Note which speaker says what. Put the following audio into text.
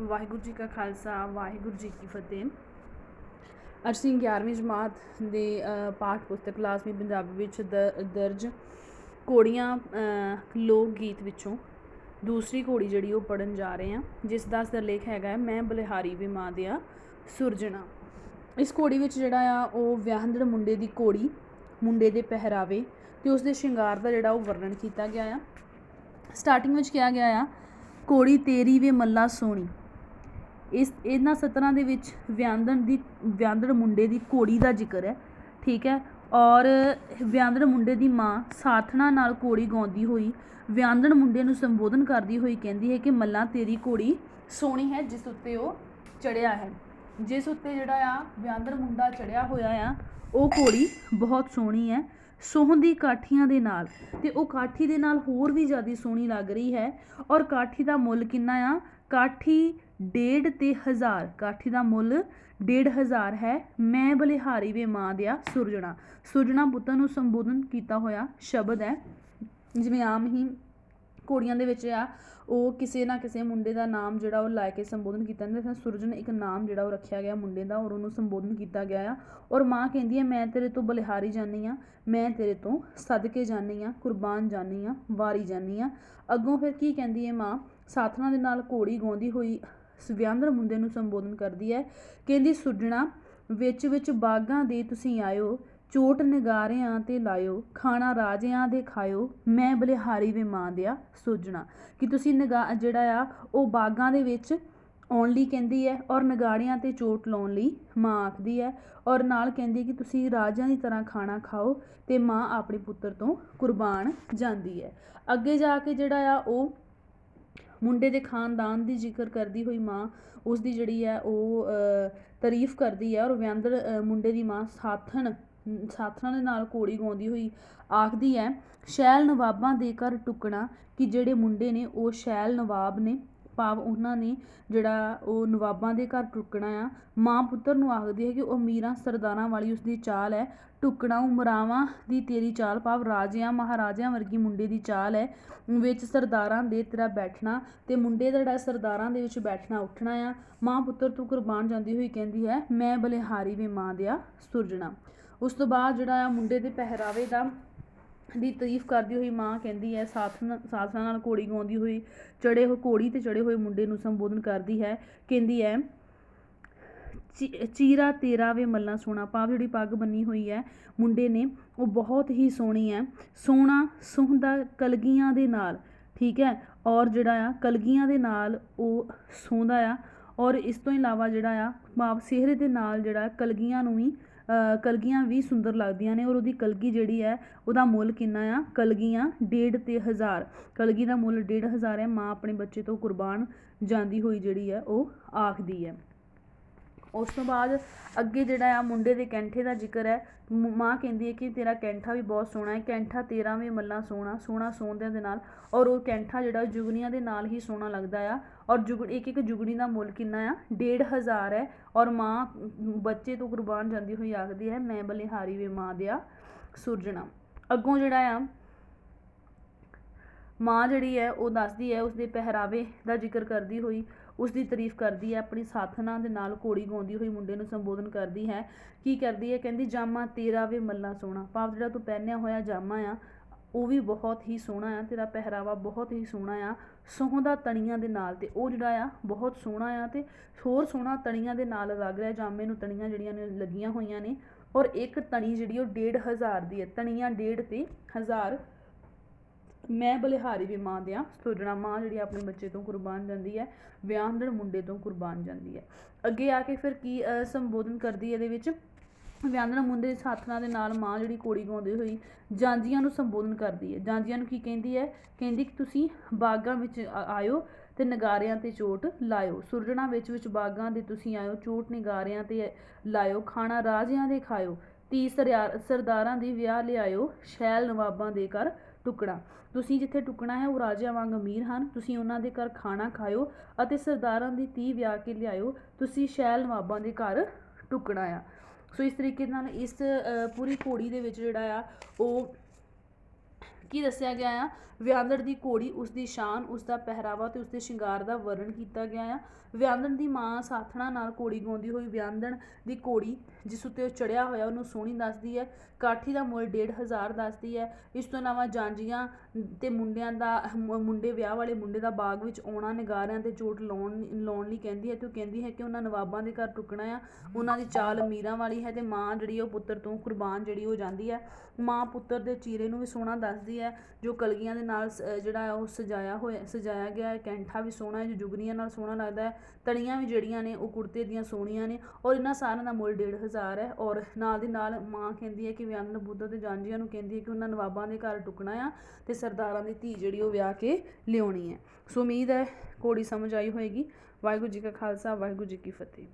Speaker 1: ਵਾਹਿਗੁਰੂ ਜੀ ਕਾ ਖਾਲਸਾ ਵਾਹਿਗੁਰੂ ਜੀ ਕੀ ਫਤਿਹ। ਅਸੀਂ 11ਵੀਂ ਜਮਾਤ ਦੇ ਪਾਠ ਪੁਸਤਕ ਲਾਜ਼ਮੀ ਪੰਜਾਬੀ ਵਿੱਚ ਦਰਜ ਘੋੜੀਆਂ ਲੋਕ ਗੀਤ ਵਿੱਚੋਂ ਦੂਸਰੀ ਘੋੜੀ ਜਿਹੜੀ ਉਹ ਪੜ੍ਹਨ ਜਾ ਰਹੇ ਹਾਂ, ਜਿਸ ਦਾ ਸਿਰਲੇਖ ਹੈਗਾ ਮੈਂ ਬਲਿਹਾਰੀ ਵੇ ਮਾਂ ਦਿਆ ਸੁਰਜਣਾ। ਇਸ ਘੋੜੀ ਵਿੱਚ ਜਿਹੜਾ ਆ ਉਹ ਵਿਆਹੰਦੜ ਮੁੰਡੇ ਦੀ ਘੋੜੀ, ਮੁੰਡੇ ਦੇ ਪਹਿਰਾਵੇ ਅਤੇ ਉਸਦੇ ਸ਼ਿੰਗਾਰ ਦਾ ਜਿਹੜਾ ਉਹ ਵਰਣਨ ਕੀਤਾ ਗਿਆ ਆ। ਸਟਾਰਟਿੰਗ ਵਿੱਚ ਕਿਹਾ ਗਿਆ ਆ, ਘੋੜੀ ਤੇਰੀ ਵੇ ਮੱਲਾ ਸੋਹਣੀ। ਇਹਨਾਂ ਸਤਰਾਂ ਦੇ ਵਿੱਚ ਵਿਆਹੰਦੜ ਮੁੰਡੇ ਦੀ ਘੋੜੀ ਦਾ ਜ਼ਿਕਰ ਹੈ, ਠੀਕ ਹੈ। ਔਰ ਵਿਆਹੰਦੜ ਮੁੰਡੇ ਦੀ ਮਾਂ ਸਾਥਣਾ ਨਾਲ ਘੋੜੀ ਗਾਉਂਦੀ ਹੋਈ ਵਿਆਹੰਦੜ ਮੁੰਡੇ ਨੂੰ ਸੰਬੋਧਨ ਕਰਦੀ ਹੋਈ ਕਹਿੰਦੀ ਹੈ ਕਿ ਮੱਲਾ ਤੇਰੀ ਘੋੜੀ ਸੋਹਣੀ ਹੈ, ਜਿਸ ਉੱਤੇ ਉਹ ਚੜ੍ਹਿਆ ਹੈ। ਜਿਸ ਉੱਤੇ ਜਿਹੜਾ ਆ ਵਿਆਹੰਦੜ ਮੁੰਡਾ ਚੜ੍ਹਿਆ ਹੋਇਆ ਆ ਉਹ ਘੋੜੀ ਬਹੁਤ ਸੋਹਣੀ ਹੈ, ਸੋਹੰਦੀ ਕਾਠੀਆਂ ਦੇ ਨਾਲ, ਅਤੇ ਉਹ ਕਾਠੀ ਦੇ ਨਾਲ ਹੋਰ ਵੀ ਜ਼ਿਆਦਾ ਸੋਹਣੀ ਲੱਗ ਰਹੀ ਹੈ। ਔਰ ਕਾਠੀ ਦਾ ਮੁੱਲ ਕਿੰਨਾ ਆ? ਕਾਠੀ 1.5 ਤੇ 1000, ਕਾਠੀ ਦਾ ਮੁੱਲ 1.5 ਹੈ। ਮੈਂ ਬਲਿਹਾਰੀ ਵੇ ਮਾਂ ਦਿਆ ਸੁਰਜਣਾ। ਸੁਰਜਣਾ ਪੁੱਤਰ ਨੂੰ ਸੰਬੋਧਨ ਕੀਤਾ ਹੋਇਆ ਸ਼ਬਦ ਹੈ। ਜਿਵੇਂ ਆਮ ਹੀ ਘੋੜੀਆਂ ਦੇ ਵਿੱਚ ਆ ਉਹ ਕਿਸੇ ਨਾ ਕਿਸੇ ਮੁੰਡੇ ਦਾ ਨਾਮ ਜਿਹੜਾ ਉਹ ਲੈ ਕੇ ਸੰਬੋਧਨ ਕੀਤਾ ਜਾਂਦਾ। ਸੁਰਜਣ ਇੱਕ ਨਾਮ ਜਿਹੜਾ ਉਹ ਰੱਖਿਆ ਗਿਆ ਮੁੰਡੇ ਦਾ ਔਰ ਉਹਨੂੰ ਸੰਬੋਧਨ ਕੀਤਾ ਗਿਆ ਆ। ਔਰ ਮਾਂ ਕਹਿੰਦੀ ਹੈ ਮੈਂ ਤੇਰੇ ਤੋਂ ਬਲਿਹਾਰੀ ਜਾਂਦੀ ਹਾਂ, ਮੈਂ ਤੇਰੇ ਤੋਂ ਸਦਕੇ ਜਾਂਦੀ ਹਾਂ, ਕੁਰਬਾਨ ਜਾਂਦੀ ਹਾਂ, ਵਾਰੀ ਜਾਂਦੀ ਹਾਂ। ਅੱਗੋਂ ਫਿਰ ਕੀ ਕਹਿੰਦੀ ਹੈ ਮਾਂ? ਸਾਥਣਾ ਦੇ ਨਾਲ ਘੋੜੀ ਗਾਉਂਦੀ ਹੋਈ ਵਿਆਹੰਦੜ ਮੁੰਡੇ ਨੂੰ ਸੰਬੋਧਨ ਕਰਦੀ ਹੈ। ਕਹਿੰਦੀ ਸੁਰਜਣਾ ਵਿੱਚ ਵਿੱਚ ਬਾਗਾਂ ਦੇ ਤੁਸੀਂ ਆਇਓ, ਚੋਟ ਨਗਾਰਿਆਂ 'ਤੇ ਲਾਇਓ, ਖਾਣਾ ਰਾਜਿਆਂ ਦੇ ਖਾਇਓ, ਮੈਂ ਬਲਿਹਾਰੀ ਵੇ ਮਾਂ ਦਿਆ ਸੁਰਜਣਾ। ਕਿ ਤੁਸੀਂ ਜਿਹੜਾ ਆ ਉਹ ਬਾਗਾਂ ਦੇ ਵਿੱਚ ਆਉਣ ਲਈ ਕਹਿੰਦੀ ਹੈ ਔਰ ਨਗਾੜਿਆਂ 'ਤੇ ਚੋਟ ਲਾਉਣ ਲਈ ਮਾਂ ਆਖਦੀ ਹੈ। ਔਰ ਨਾਲ ਕਹਿੰਦੀ ਕਿ ਤੁਸੀਂ ਰਾਜਿਆਂ ਦੀ ਤਰ੍ਹਾਂ ਖਾਣਾ ਖਾਓ, ਅਤੇ ਮਾਂ ਆਪਣੇ ਪੁੱਤਰ ਤੋਂ ਕੁਰਬਾਨ ਜਾਂਦੀ ਹੈ। ਅੱਗੇ ਜਾ ਕੇ ਜਿਹੜਾ ਆ ਉਹ ਮੁੰਡੇ ਦੇ ਖਾਨਦਾਨ ਦੀ ਜ਼ਿਕਰ ਕਰਦੀ ਹੋਈ ਮਾਂ ਉਸ ਦੀ ਜਿਹੜੀ ਹੈ ਉਹ ਤਾਰੀਫ ਕਰਦੀ ਹੈ। ਔਰ ਵਿਆਹੰਦੜ ਮੁੰਡੇ ਦੀ ਮਾਂ ਸਾਥਣਾਂ ਦੇ ਨਾਲ ਘੋੜੀ ਗਾਉਂਦੀ ਹੋਈ ਆਖਦੀ ਹੈ, ਸ਼ੈਲ ਨਵਾਬਾਂ ਦੇ ਘਰ ਟੁੱਕਣਾ। ਕਿ ਜਿਹੜੇ ਮੁੰਡੇ ਨੇ ਉਹ ਸ਼ੈਲ ਨਵਾਬ ਨੇ, ਭਾਵ ਉਹਨਾਂ ਨੇ ਜਿਹੜਾ ਉਹ ਨਵਾਬਾਂ ਦੇ ਘਰ ਟੁੱਕਣਾ ਆ। ਮਾਂ ਪੁੱਤਰ ਨੂੰ ਆਖਦੀ ਹੈ ਕਿ ਉਹ ਅਮੀਰਾਂ ਸਰਦਾਰਾਂ ਵਾਲੀ ਉਸਦੀ ਚਾਲ ਹੈ। ਟੁੱਕਣਾ ਉਮਰਾਵਾਂ ਦੀ ਤੇਰੀ ਚਾਲ, ਭਾਵ ਰਾਜਿਆਂ ਮਹਾਰਾਜਿਆਂ ਵਰਗੀ ਮੁੰਡੇ ਦੀ ਚਾਲ ਹੈ। ਵਿੱਚ ਸਰਦਾਰਾਂ ਦੇ ਤੇਰਾ ਬੈਠਣਾ, ਅਤੇ ਮੁੰਡੇ ਦਾ ਜਿਹੜਾ ਸਰਦਾਰਾਂ ਦੇ ਵਿੱਚ ਬੈਠਣਾ ਉੱਠਣਾ ਆ। ਮਾਂ ਪੁੱਤਰ ਤੋਂ ਕੁਰਬਾਨ ਜਾਂਦੀ ਹੋਈ ਕਹਿੰਦੀ ਹੈ ਮੈਂ ਬਲਿਹਾਰੀ ਵੇ ਮਾਂ ਦਿਆ ਸੁਰਜਣਾ। ਉਸ ਤੋਂ ਬਾਅਦ ਜਿਹੜਾ ਆ ਮੁੰਡੇ ਦੇ ਪਹਿਰਾਵੇ ਦੀ ਤਾਰੀਫ ਕਰਦੀ ਹੋਈ ਮਾਂ ਕਹਿੰਦੀ ਹੈ, ਸਾਥਣਾ ਨਾਲ ਘੋੜੀ ਗਾਉਂਦੀ ਹੋਈ ਘੋੜੀ 'ਤੇ ਚੜ੍ਹੇ ਹੋਏ ਮੁੰਡੇ ਨੂੰ ਸੰਬੋਧਨ ਕਰਦੀ ਹੈ। ਕਹਿੰਦੀ ਹੈ ਚੀਰਾ ਤੇਰਾ ਵੇ ਮੱਲਾ ਸੋਹਣਾ, ਭਾਵ ਜਿਹੜੀ ਪੱਗ ਬੰਨੀ ਹੋਈ ਹੈ ਮੁੰਡੇ ਨੇ ਉਹ ਬਹੁਤ ਹੀ ਸੋਹਣੀ ਹੈ। ਸੋਹਣਾ ਸੁਹੰਦਾ ਕਲਗੀਆਂ ਦੇ ਨਾਲ, ਠੀਕ ਹੈ। ਔਰ ਜਿਹੜਾ ਆ ਕਲਗੀਆਂ ਦੇ ਨਾਲ ਉਹ ਸੋਹੰਦਾ ਆ। ਔਰ ਇਸ ਤੋਂ ਇਲਾਵਾ ਜਿਹੜਾ ਆ ਭਾਵ ਸਿਹਰੇ ਦੇ ਨਾਲ ਜਿਹੜਾ ਕਲਗੀਆਂ ਵੀ ਸੁੰਦਰ ਲੱਗਦੀਆਂ ਨੇ। ਔਰ ਉਹਦੀ ਕਲਗੀ ਜਿਹੜੀ ਹੈ ਉਹਦਾ ਮੁੱਲ ਕਿੰਨਾ ਆ? ਕਲਗੀਆਂ 1.5 ਤੇ 1000, ਕਲਗੀ ਦਾ ਮੁੱਲ 1.5 ਹੈ। ਮਾਂ ਆਪਣੇ ਬੱਚੇ ਤੋਂ ਕੁਰਬਾਨ ਜਾਂਦੀ ਹੋਈ ਜਿਹੜੀ ਹੈ ਉਹ ਆਖਦੀ ਹੈ। ਉਸ ਤੋਂ ਬਾਅਦ ਅੱਗੇ ਜਿਹੜਾ ਆ ਮੁੰਡੇ ਦੇ ਕੈਂਠੇ ਦਾ ਜ਼ਿਕਰ ਹੈ। ਮਾਂ ਕਹਿੰਦੀ ਹੈ ਕਿ ਤੇਰਾ ਕੈਂਠਾ ਵੀ ਬਹੁਤ ਸੋਹਣਾ ਹੈ, ਕੈਂਠਾ ਤੇਰਾ ਵੀ ਮੱਲਾ ਸੋਹਣਾ, ਸੋਹਣਾ ਸੋਹੰਦਿਆਂ ਦੇ ਨਾਲ। ਔਰ ਉਹ ਕੈਂਠਾ ਜਿਹੜਾ ਜੁਗਨੀਆਂ ਦੇ ਨਾਲ ਹੀ ਸੋਹਣਾ ਲੱਗਦਾ ਆ। ਔਰ ਇੱਕ ਜੁਗਨੀ ਦਾ ਮੁੱਲ ਕਿੰਨਾ ਆ? 1.5 ਹੈ। ਔਰ ਮਾਂ ਬੱਚੇ ਤੋਂ ਕੁਰਬਾਨ ਜਾਂਦੀ ਹੋਈ ਆਖਦੀ ਹੈ ਮੈਂ ਬਲਿਹਾਰੀ ਵੇ ਮਾਂ ਦਿਆ ਸੁਰਜਣਾ। ਅੱਗੋਂ ਜਿਹੜਾ ਆ ਮਾਂ ਜਿਹੜੀ ਹੈ ਉਹ ਦੱਸਦੀ ਹੈ ਉਸਦੇ ਪਹਿਰਾਵੇ ਦਾ ਜ਼ਿਕਰ ਕਰਦੀ ਹੋਈ ਉਸ ਦੀ ਤਾਰੀਫ ਕਰਦੀ ਹੈ। ਆਪਣੀ ਸਾਥਣਾ ਦੇ ਨਾਲ ਘੋੜੀ ਗਾਉਂਦੀ ਹੋਈ ਮੁੰਡੇ ਨੂੰ ਸੰਬੋਧਨ ਕਰਦੀ ਹੈ। ਕੀ ਕਰਦੀ ਹੈ? ਕਹਿੰਦੀ ਜਾਮਾ ਤੇਰਾ ਵੇ ਮੱਲਾ ਸੋਹਣਾ, ਭਾਵ ਜਿਹੜਾ ਤੂੰ ਪਹਿਨਿਆ ਹੋਇਆ ਜਾਮਾ ਆ ਉਹ ਵੀ ਬਹੁਤ ਹੀ ਸੋਹਣਾ ਆ, ਤੇਰਾ ਪਹਿਰਾਵਾ ਬਹੁਤ ਹੀ ਸੋਹਣਾ ਆ। ਸੋਹੰਦਾ ਤਣੀਆਂ ਦੇ ਨਾਲ, ਅਤੇ ਉਹ ਜਿਹੜਾ ਆ ਬਹੁਤ ਸੋਹਣਾ ਆ ਅਤੇ ਹੋਰ ਸੋਹਣਾ ਤਣੀਆਂ ਦੇ ਨਾਲ ਲੱਗ ਰਿਹਾ। ਜਾਮੇ ਨੂੰ ਤਣੀਆਂ ਜਿਹੜੀਆਂ ਨੇ ਲੱਗੀਆਂ ਹੋਈਆਂ ਨੇ। ਔਰ ਇੱਕ ਤਣੀ ਜਿਹੜੀ ਉਹ 1.5 ਦੀ ਹੈ, ਤਣੀਆਂ 1.5 ਤੇ 1000। ਮੈਂ ਬਲਿਹਾਰੀ ਵੇ ਮਾਂ ਦਿਆ ਸੁਰਜਣਾ। ਮਾਂ ਜਿਹੜੀ ਆਪਣੇ ਬੱਚੇ ਤੋਂ ਕੁਰਬਾਨ ਜਾਂਦੀ ਹੈ, ਵਿਆਹੰਦੜ ਮੁੰਡੇ ਤੋਂ ਕੁਰਬਾਨ ਜਾਂਦੀ ਹੈ। ਅੱਗੇ ਆ ਕੇ ਫਿਰ ਕੀ ਸੰਬੋਧਨ ਕਰਦੀ ਇਹਦੇ ਵਿੱਚ? ਵਿਆਹੰਦੜ ਮੁੰਡੇ ਦੇ ਸਾਥਣਾ ਦੇ ਨਾਲ ਮਾਂ ਜਿਹੜੀ ਘੋੜੀ ਗਾਉਂਦੀ ਹੋਈ ਜਾਂਜੀਆਂ ਨੂੰ ਸੰਬੋਧਨ ਕਰਦੀ ਹੈ। ਜਾਂਜੀਆਂ ਨੂੰ ਕੀ ਕਹਿੰਦੀ ਹੈ? ਕਹਿੰਦੀ ਕਿ ਤੁਸੀਂ ਬਾਗਾਂ ਵਿੱਚ ਆਇਓ ਅਤੇ ਨਗਾਰਿਆਂ 'ਤੇ ਚੋਟ ਲਾਇਓ। ਸੁਰਜਣਾ ਵਿੱਚ ਵਿੱਚ ਬਾਗਾਂ ਦੇ ਤੁਸੀਂ ਆਇਓ, ਚੋਟ ਨਗਾਰਿਆਂ 'ਤੇ ਲਾਇਓ, ਖਾਣਾ ਰਾਜਿਆਂ ਦੇ ਖਾਇਓ, ਧੀ ਸਰਦਾਰਾਂ ਦੀ ਵਿਆਹ ਲਿਆਇਓ, ਸ਼ੈਲ ਨਵਾਬਾਂ ਦੇ ਘਰ ਟੁੱਕਣਾ। ਤੁਸੀਂ ਜਿੱਥੇ ਟੁੱਕਣਾ ਹੈ ਉਹ ਰਾਜਿਆਂ ਵਾਂਗ ਅਮੀਰ ਹਨ, ਤੁਸੀਂ ਉਹਨਾਂ ਦੇ ਘਰ ਖਾਣਾ ਖਾਇਓ ਅਤੇ ਸਰਦਾਰਾਂ ਦੀ ਧੀ ਵਿਆਹ ਕੇ ਲਿਆਇਓ, ਤੁਸੀਂ ਸ਼ੈਲ ਨਵਾਬਾਂ ਦੇ ਘਰ ਟੁੱਕਣਾ ਆ। ਸੋ ਇਸ ਤਰੀਕੇ ਨਾਲ ਇਸ ਪੂਰੀ ਘੋੜੀ ਦੇ ਵਿੱਚ ਜਿਹੜਾ ਆ ਉਹ ਕੀ ਦੱਸਿਆ ਗਿਆ ਆ, ਵਿਆਹੰਦੜ ਦੀ ਘੋੜੀ, ਉਸ ਦੀ ਸ਼ਾਨ, ਉਸ ਦਾ ਪਹਿਰਾਵਾ ਅਤੇ ਉਸ ਦੇ ਸ਼ਿੰਗਾਰ ਦਾ ਵਰਣਨ ਕੀਤਾ ਗਿਆ ਆ। ਵਿਆਹੰਦਣ ਦੀ ਮਾਂ ਸਾਥਣਾ ਨਾਲ ਘੋੜੀ ਗਾਉਂਦੀ ਹੋਈ ਵਿਆਹੰਦਣ ਦੀ ਘੋੜੀ ਜਿਸ ਉੱਤੇ ਉਹ ਚੜ੍ਹਿਆ ਹੋਇਆ ਉਹਨੂੰ ਸੋਹਣੀ ਦੱਸਦੀ ਹੈ। ਕਾਠੀ ਦਾ ਮੁੱਲ 1,500 ਦੱਸਦੀ ਹੈ। ਇਸ ਤੋਂ ਇਲਾਵਾ ਜਾਂਜੀਆਂ ਅਤੇ ਮੁੰਡਿਆਂ ਦਾ ਮੁੰਡੇ ਵਿਆਹ ਵਾਲੇ ਮੁੰਡੇ ਦਾ ਬਾਗ ਵਿੱਚ ਆਉਣਾ, ਨਗਾਰਿਆਂ 'ਤੇ ਚੋਟ ਲਾਉਣ ਲਈ ਕਹਿੰਦੀ ਹੈ ਅਤੇ ਉਹ ਕਹਿੰਦੀ ਹੈ ਕਿ ਉਹਨਾਂ ਨਵਾਬਾਂ ਦੇ ਘਰ ਟੁਕਣਾ ਆ। ਉਹਨਾਂ ਦੀ ਚਾਲ ਅਮੀਰਾਂ ਵਾਲੀ ਹੈ ਅਤੇ ਮਾਂ ਜਿਹੜੀ ਉਹ ਪੁੱਤਰ ਤੋਂ ਕੁਰਬਾਨ ਜਿਹੜੀ ਹੋ ਜਾਂਦੀ ਹੈ। ਮਾਂ ਪੁੱਤਰ ਦੇ ਚੀਰੇ ਨੂੰ ਵੀ ਸੋਹਣਾ ਦੱਸਦੀ ਹੈ, ਜੋ ਕਲਗੀਆਂ ਦੇ ਨਾਲ ਜਿਹੜਾ ਉਹ ਸਜਾਇਆ ਗਿਆ ਹੈ। ਕੈਂਠਾ ਵੀ ਸੋਹਣਾ ਹੈ ਜੋ ਜੁਗਨੀਆਂ ਨਾਲ ਸੋਹਣਾ ਲੱਗਦਾ ਹੈ। ਤਣੀਆਂ ਵੀ ਜਿਹੜੀਆਂ ਨੇ ਉਹ ਕੁੜਤੇ ਦੀਆਂ ਸੋਹਣੀਆਂ ਨੇ ਔਰ ਇਹਨਾਂ ਸਾਰਿਆਂ ਦਾ ਮੁੱਲ 1,500 ਹੈ। ਔਰ ਨਾਲ ਦੀ ਨਾਲ ਮਾਂ ਕਹਿੰਦੀ ਹੈ ਕਿ ਵਿਆਹੰਦਣ ਬੁੱਧ ਅਤੇ ਜਾਂਜੀਆਂ ਨੂੰ ਕਹਿੰਦੀ ਹੈ ਕਿ ਉਹਨਾਂ ਨਵਾਬਾਂ ਦੇ ਘਰ ਟੁਕਣਾ ਆ ਅਤੇ ਸਰਦਾਰਾਂ ਦੀ ਧੀ ਜਿਹੜੀ ਉਹ ਵਿਆਹ ਕੇ ਲਿਆਉਣੀ ਹੈ। ਸੋ ਉਮੀਦ ਹੈ ਘੋੜੀ ਸਮਝ ਆਈ ਹੋਏਗੀ। ਵਾਹਿਗੁਰੂ ਜੀ ਕਾ ਖਾਲਸਾ, ਵਾਹਿਗੁਰੂ ਜੀ ਕੀ ਫਤਿਹ।